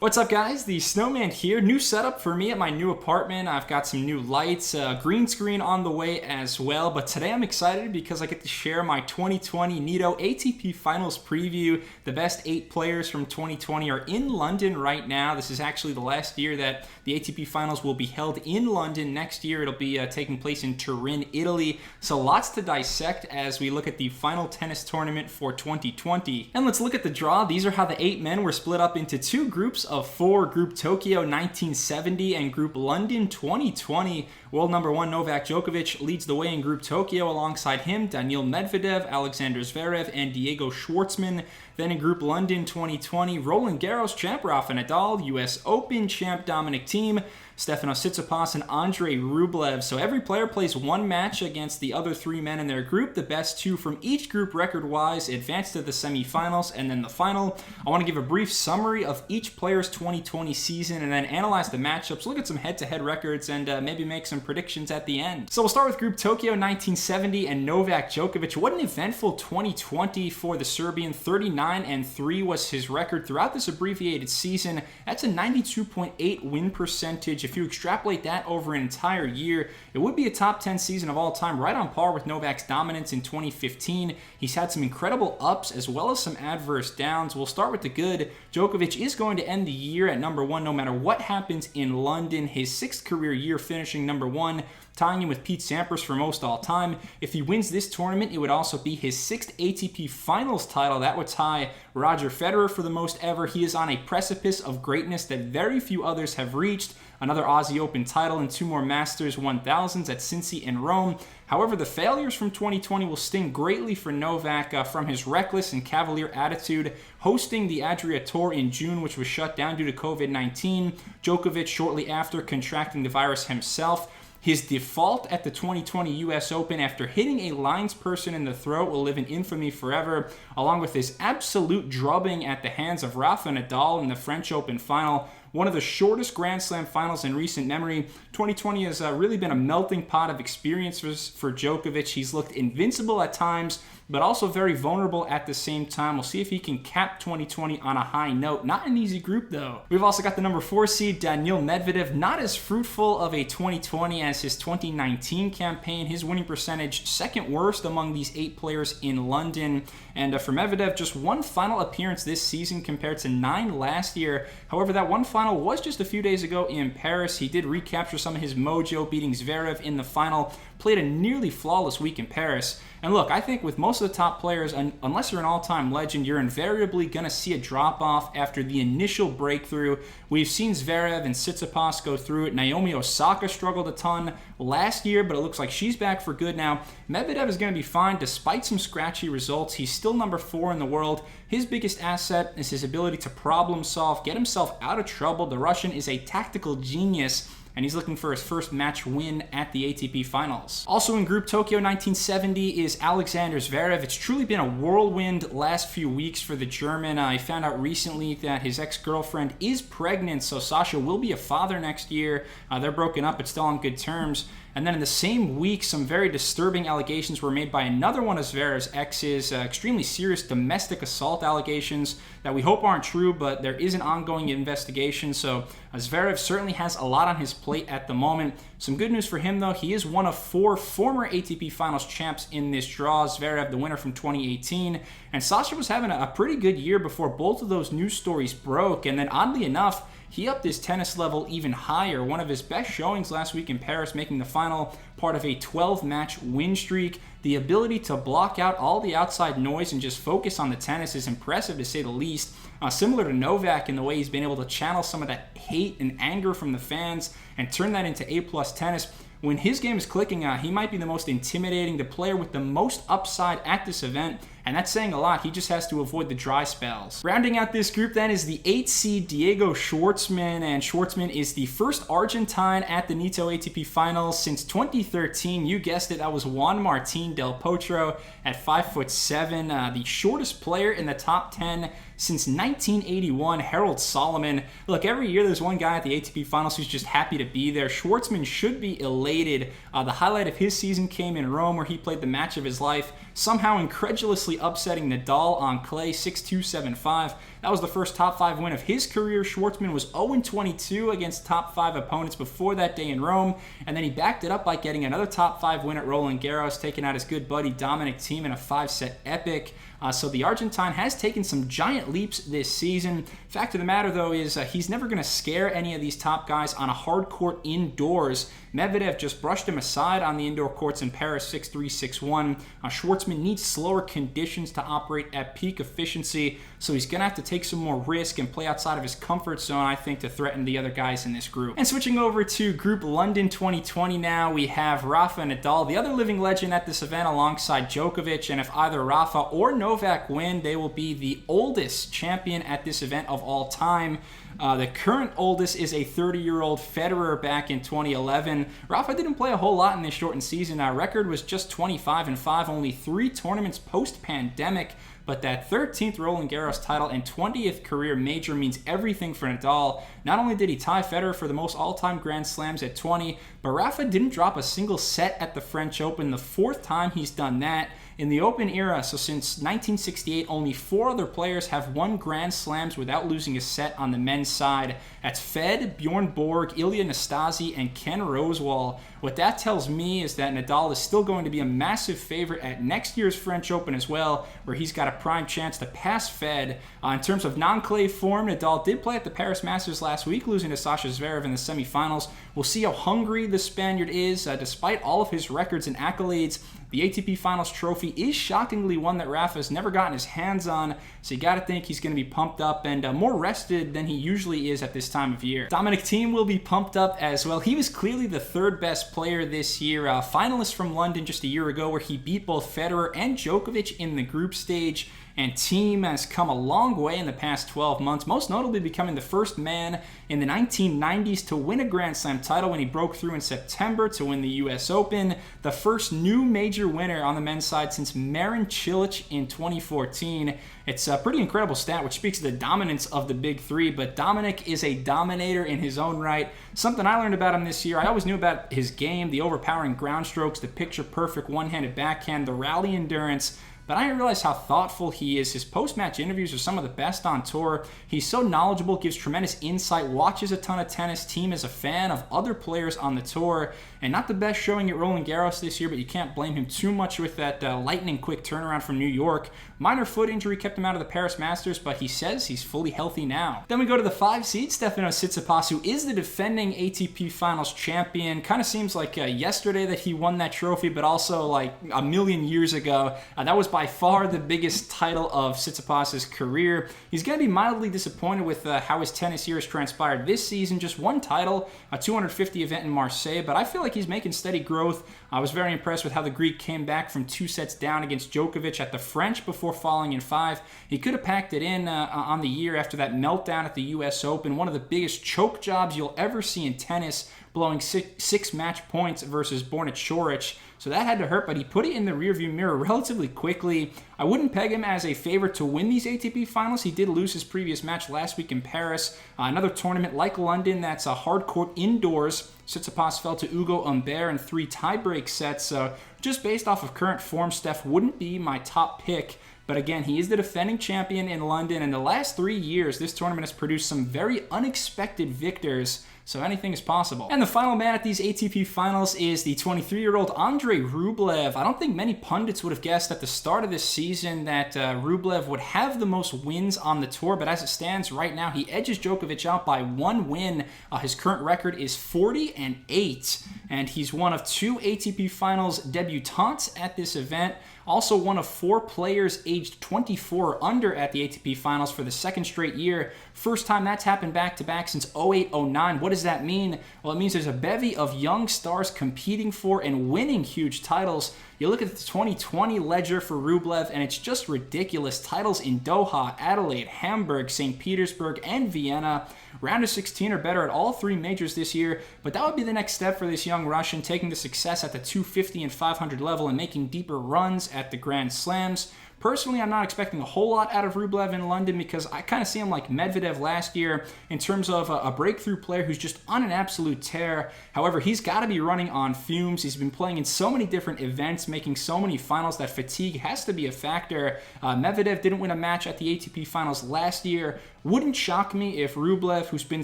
What's up, guys? The Snowman here. New setup for me at my new apartment. I've got some new lights, green screen on the way as well. But today I'm excited because I get to share my 2020 Nitto ATP Finals Preview. The best 8 players from 2020 are in London right now. This is actually the last year that the ATP Finals will be held in London. Next year it'll be taking place in Turin, Italy. So lots to dissect as we look at the final tennis tournament for 2020. And let's look at the draw. These are how the 8 men were split up into 2 groups of 4, Group Tokyo 1970 and Group London 2020. World number 1 Novak Djokovic leads the way in Group Tokyo. Alongside him, Daniil Medvedev, Alexander Zverev, and Diego Schwartzman. Then in Group London 2020, Roland Garros champ Rafa Nadal, US Open champ Dominic Thiem, Stefanos Tsitsipas, and Andrei Rublev. So every player plays 1 match against the other 3 men in their group. The best 2 from each group record-wise advance to the semifinals and then the final. I want to give a brief summary of each player's 2020 season and then analyze the matchups, look at some head-to-head records, and maybe make some predictions at the end. So we'll start with Group Tokyo 1970 and Novak Djokovic. What an eventful 2020 for the Serbian. 39-3 was his record throughout this abbreviated season. That's a 92.8 win percentage. If you extrapolate that over an entire year, it would be a top 10 season of all time, right on par with Novak's dominance in 2015. He's had some incredible ups as well as some adverse downs. We'll start with the good. Djokovic is going to end the year at number 1 no matter what happens in London. His 6th career year finishing number 1, tying him with Pete Sampras for most all time. If he wins this tournament, it would also be his 6th ATP Finals title. That would tie Roger Federer for the most ever. He is on a precipice of greatness that very few others have reached. Another Aussie Open title and 2 more Masters 1000s at Cincy and Rome. However, the failures from 2020 will sting greatly for Novak from his reckless and cavalier attitude hosting the Adria Tour in June, which was shut down due to COVID-19. Djokovic shortly after contracting the virus himself. His default at the 2020 US Open after hitting a linesperson in the throat will live in infamy forever, along with his absolute drubbing at the hands of Rafa Nadal in the French Open final. One of the shortest Grand Slam finals in recent memory. 2020 has really been a melting pot of experiences for Djokovic. He's looked invincible at times, but also very vulnerable at the same time. We'll see if he can cap 2020 on a high note. Not an easy group, though. We've also got the number 4 seed, Daniil Medvedev. Not as fruitful of a 2020 as his 2019 campaign. His winning percentage, 2nd worst among these 8 players in London. And for Medvedev, just 1 final appearance this season compared to 9 last year. However, that 1 final was just a few days ago in Paris. He did recapture some of his mojo, beating Zverev in the final. Played a nearly flawless week in Paris. And look, I think with most of the top players, unless you're an all-time legend, you're invariably going to see a drop-off after the initial breakthrough. We've seen Zverev and Tsitsipas go through it. Naomi Osaka struggled a ton last year, but it looks like she's back for good now. Medvedev is going to be fine despite some scratchy results. He's still number 4 in the world. His biggest asset is his ability to problem solve, get himself out of trouble. The Russian is a tactical genius, and he's looking for his first match win at the ATP Finals. Also in Group Tokyo 1970 is Alexander Zverev. It's truly been a whirlwind last few weeks for the German. I found out recently that his ex-girlfriend is pregnant, so Sasha will be a father next year. They're broken up but still on good terms. And then in the same week, some very disturbing allegations were made by another one of Zverev's exes, extremely serious domestic assault allegations that we hope aren't true, but there is an ongoing investigation. So Zverev certainly has a lot on his plate at the moment. Some good news for him, though. He is one of 4 former ATP Finals champs in this draw. Zverev, the winner from 2018. And Sasha was having a pretty good year before both of those news stories broke. And then oddly enough, he upped his tennis level even higher. One of his best showings last week in Paris, making the final, part of a 12-match win streak. The ability to block out all the outside noise and just focus on the tennis is impressive, to say the least. Similar to Novak in the way he's been able to channel some of that hate and anger from the fans and turn that into A+ tennis. When his game is clicking, he might be the most intimidating, the player with the most upside at this event, and that's saying a lot. He just has to avoid the dry spells. Rounding out this group then is the 8 seed Diego Schwartzman, and Schwartzman is the first Argentine at the Nitto ATP Finals since 2013. You guessed it, that was Juan Martín del Potro at 5'7", the shortest player in the top 10 since 1981, Harold Solomon. Look, every year there's one guy at the ATP Finals who's just happy to be there. Schwartzman should be elated. The highlight of his season came in Rome, where he played the match of his life, somehow incredulously upsetting Nadal on clay 6-2, 7-5. That was the first top 5 win of his career. Schwartzman was 0-22 against top 5 opponents before that day in Rome, and then he backed it up by getting another top 5 win at Roland Garros, taking out his good buddy Dominic Thiem in a 5-set epic. So the Argentine has taken some giant leaps this season. Fact of the matter, though, is he's never going to scare any of these top guys on a hard court indoors. Medvedev just brushed him aside on the indoor courts in Paris 6-3, 6-1. Schwartzman needs slower conditions to operate at peak efficiency, so he's going to have to take some more risk and play outside of his comfort zone, I think, to threaten the other guys in this group. And switching over to Group London 2020 now, we have Rafa Nadal, the other living legend at this event, alongside Djokovic, and if either Rafa or Novak win, they will be the oldest champion at this event of all time. The current oldest is a 30-year-old Federer back in 2011. Rafa didn't play a whole lot in this shortened season. Our record was just 25-5, only 3 tournaments post-pandemic. But that 13th Roland Garros title and 20th career major means everything for Nadal. Not only did he tie Federer for the most all-time Grand Slams at 20, but Rafa didn't drop a single set at the French Open, the 4th time he's done that. In the Open era, so since 1968, only 4 other players have won Grand Slams without losing a set on the men's side. That's Fed, Bjorn Borg, Ilya Nastase, and Ken Rosewall. What that tells me is that Nadal is still going to be a massive favorite at next year's French Open as well, where he's got a prime chance to pass Fed. In terms of non-clay form, Nadal did play at the Paris Masters last week, losing to Sasha Zverev in the semifinals. We'll see how hungry the Spaniard is. Despite all of his records and accolades, the ATP Finals trophy is shockingly one that Rafa's never gotten his hands on, so you got to think he's going to be pumped up and more rested than he usually is at this time of year. Dominic Thiem will be pumped up as well. He was clearly the 3rd best player this year, finalist from London just a year ago, where he beat both Federer and Djokovic in the group stage. And Thiem has come a long way in the past 12 months, most notably becoming the first man in the 1990s to win a Grand Slam title when he broke through in September to win the US Open, the first new major winner on the men's side since Marin Cilic in 2014. It's a pretty incredible stat, which speaks to the dominance of the big 3, but Dominic is a dominator in his own right. Something I learned about him this year, I always knew about his game, the overpowering ground strokes, the picture-perfect one-handed backhand, the rally endurance, but I didn't realize how thoughtful he is. His post-match interviews are some of the best on tour. He's so knowledgeable, gives tremendous insight, watches a ton of tennis. Thiem is a fan of other players on the tour, and not the best showing at Roland Garros this year, but you can't blame him too much with that lightning-quick turnaround from New York. Minor foot injury kept him out of the Paris Masters, but he says he's fully healthy now. Then we go to the 5 seed, Stefanos Tsitsipas, who is the defending ATP Finals champion. Kind of seems like yesterday that he won that trophy, but also like a million years ago. That was by far the biggest title of Tsitsipas' career. He's going to be mildly disappointed with how his tennis year has transpired this season. Just one title, a 250 event in Marseille, but I feel like he's making steady growth. I was very impressed with how the Greek came back from 2 sets down against Djokovic at the French before falling in 5. He could have packed it in on the year after that meltdown at the US Open, one of the biggest choke jobs you'll ever see in tennis, blowing 6 match points versus Borna Coric. So that had to hurt, but he put it in the rearview mirror relatively quickly. I wouldn't peg him as a favorite to win these ATP Finals. He did lose his previous match last week in Paris. Another tournament like London that's a hard court indoors. Tsitsipas fell to Ugo Humbert in 3 tiebreak sets. Just based off of current form, Steph wouldn't be my top pick. But again, he is the defending champion in London. In the last 3 years, this tournament has produced some very unexpected victors. So anything is possible. And the final man at these ATP Finals is the 23-year-old Andrei Rublev. I don't think many pundits would have guessed at the start of this season that Rublev would have the most wins on the tour, but as it stands right now, he edges Djokovic out by 1 win. His current record is 40-8, and he's one of 2 ATP Finals debutantes at this event. Also one of 4 players aged 24 or under at the ATP Finals for the 2nd straight year. First time that's happened back-to-back since 08-09. What does that mean? Well, it means there's a bevy of young stars competing for and winning huge titles. You You look at the 2020 ledger for Rublev, and it's just ridiculous. Titles in Doha, Adelaide, Hamburg, St. Petersburg, and Vienna. Round of 16 or better at all 3 majors this year, but that would be the next step for this young Russian, taking the success at the 250 and 500 level and making deeper runs at the Grand Slams. Personally, I'm not expecting a whole lot out of Rublev in London because I kind of see him like Medvedev last year in terms of a breakthrough player who's just on an absolute tear. However, he's got to be running on fumes. He's been playing in so many different events, making so many finals that fatigue has to be a factor. Medvedev didn't win a match at the ATP Finals last year. Wouldn't shock me if Rublev, who's been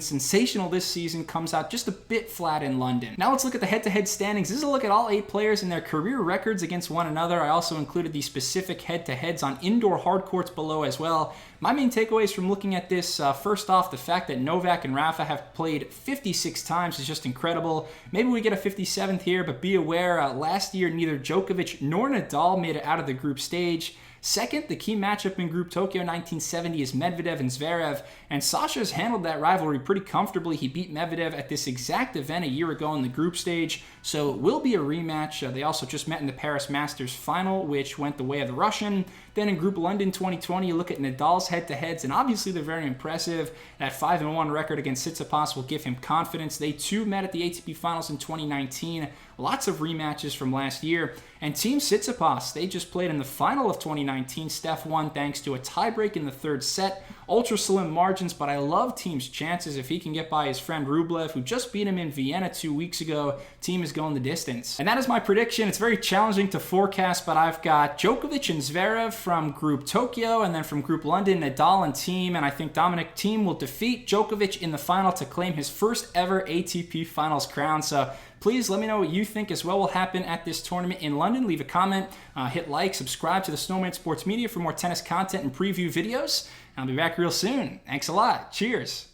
sensational this season, comes out just a bit flat in London. Now let's look at the head-to-head standings. This is a look at all 8 players and their career records against one another. I also included the specific head-to-heads on indoor hard courts below as well. My main takeaways from looking at this, first off, the fact that Novak and Rafa have played 56 times is just incredible. Maybe we get a 57th here, but be aware, last year neither Djokovic nor Nadal made it out of the group stage. Second, the key matchup in Group Tokyo 1970 is Medvedev and Zverev, and Sasha's handled that rivalry pretty comfortably. He beat Medvedev at this exact event a year ago in the group stage, so it will be a rematch. They also just met in the Paris Masters final, which went the way of the Russian. Then in Group London 2020, you look at Nadal's head-to-heads, and obviously they're very impressive. That 5-1 record against Tsitsipas will give him confidence. They too met at the ATP Finals in 2019. Lots of rematches from last year. And Team Tsitsipas, they just played in the final of 2019. Steph won thanks to a tiebreak in the 3rd set. Ultra slim margins, but I love Team's chances if he can get by his friend Rublev, who just beat him in Vienna 2 weeks ago. Team is going the distance. And that is my prediction. It's very challenging to forecast, but I've got Djokovic and Zverev from Group Tokyo, and then from Group London, Nadal and Thiem, and I think Dominic Thiem will defeat Djokovic in the final to claim his first ever ATP Finals crown. So please let me know what you think as well will happen at this tournament in London. Leave a comment, hit like, subscribe to the Snowman Sports Media for more tennis content and preview videos. I'll be back real soon. Thanks a lot. Cheers.